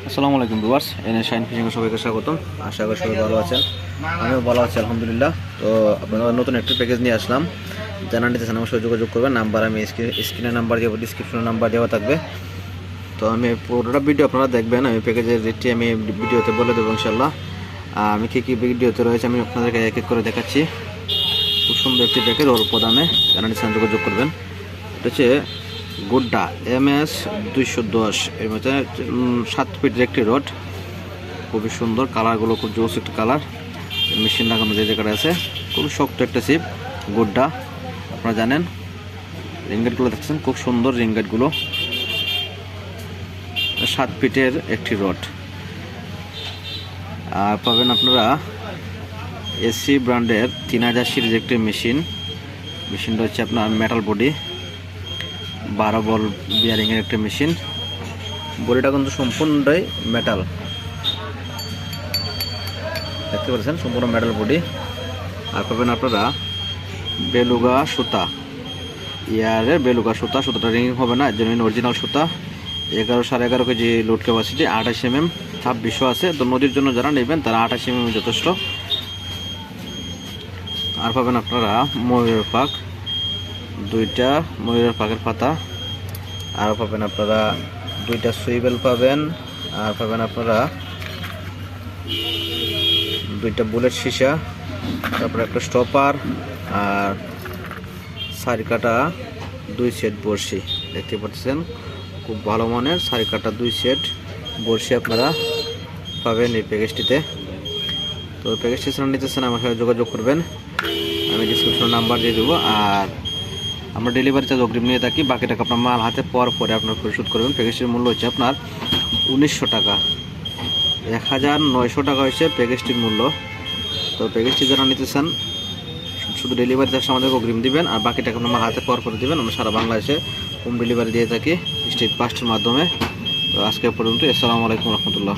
আসসালামু আলাইকুম viewers, N A shine fishing এর সবাইকে স্বাগতম। আশা করি সবাই ভালো আছেন, আমিও ভালো আছি আলহামদুলিল্লাহ। তো আপনারা নতুন একটা প্যাকেজ নিয়ে আসলাম, জানা নিতে চান আমার সাথে যোগাযোগ করবেন। নাম্বার আমি স্ক্রিনে নাম্বার দেবো, ডিসক্রিপশনে নাম্বার দেওয়া থাকবে। তো আমি পুরোটা ভিডিও আপনারা দেখবেন, আমি প্যাকেজের রেটটি আমি ভিডিওতে বলে দেবো ইনশাল্লাহ। আমি কী কী ভিডিওতে রয়েছে আমি আপনাদেরকে এক এক করে দেখাচ্ছি। খুব সুন্দর একটি প্যাকেজ, অল্প দামে, জানা নিতে চান যোগাযোগ করবেন। এটা হচ্ছে গুড্ডা MS 210, এর মধ্যে 7 ফিটের একটি রড, খুবই সুন্দর, কালারগুলো খুব জোস একটা কালার। মেশিন লাগানো যে জায়গাটা আছে, খুব শক্ত একটা সিপ গুড্ডা। আপনারা জানেন রিংগেটগুলো দেখছেন, খুব সুন্দর রিংগেটগুলো। 7 ফিটের একটি রড। আর পাবেন আপনারা SC ব্র্যান্ডের 3000 সিরিজ একটি মেশিনটা হচ্ছে আপনার মেটাল বডি, 12 বল বিয়ারিংয়ের একটা মেশিন। বডিটা কিন্তু সম্পূর্ণটাই মেটাল, দেখতে পাচ্ছেন, সম্পূর্ণ মেটাল বডি। আর পাবেন আপনারা বেলুগা সুতা, ইয়ারের বেলুগা সুতা। সুতাটা রিং হবে না, এর জন্য অরিজিনাল সুতা। 11.5 কেজি লোড ক্যাপাসিটি, 28 mm 2600 আছে। তো নদীর জন্য যারা নেবেন তারা 28 mm যথেষ্ট। আর পাবেন আপনারা ময়ূরের পাক, 2টা ময়ূরের পাকের পাতা। আর পাবেন আপনারা 2টা সুইবেল পাবেন। আর পাবেন আপনারা 2টা বুলেট সীসা, তারপরে একটা স্টপার, আর সারি কাটা 2 সেট বড়শি। দেখতে পাচ্ছেন খুব ভালো মানের সারি কাটা 2 সেট বড়শি আপনারা পাবেন এই প্যাকেজটিতে। তো প্যাকেজটি যারা নিতেছেন আমার সাথে যোগাযোগ করবেন, আমি ডিসক্রিপশনে নাম্বার দিয়ে দেবো। আর আমরা ডেলিভারি চার্জ অগ্রিম নিয়ে থাকি, বাকি টাকা আপনার মাল হাতে পাওয়ার পরে আপনার পরিশোধ করবেন। প্যাকেজটির মূল্য হচ্ছে আপনার 1900 টাকা, 1900 টাকা হচ্ছে প্যাকেজটির মূল্য। তো প্যাকেজটি যারা নিতে চান শুধু ডেলিভারি চার্জ আমাদেরকে অগ্রিম দিবেন, আর বাকি টাকা আপনার মাল হাতে পাওয়ার পরে দেবেন। আমরা সারা বাংলাদেশে হোম ডেলিভারি দিয়ে থাকি স্ট্রিট ফাস্টের মাধ্যমে। তো আজকে পর্যন্ত, আসসালামু আলাইকুম রহমতুল্লাহ।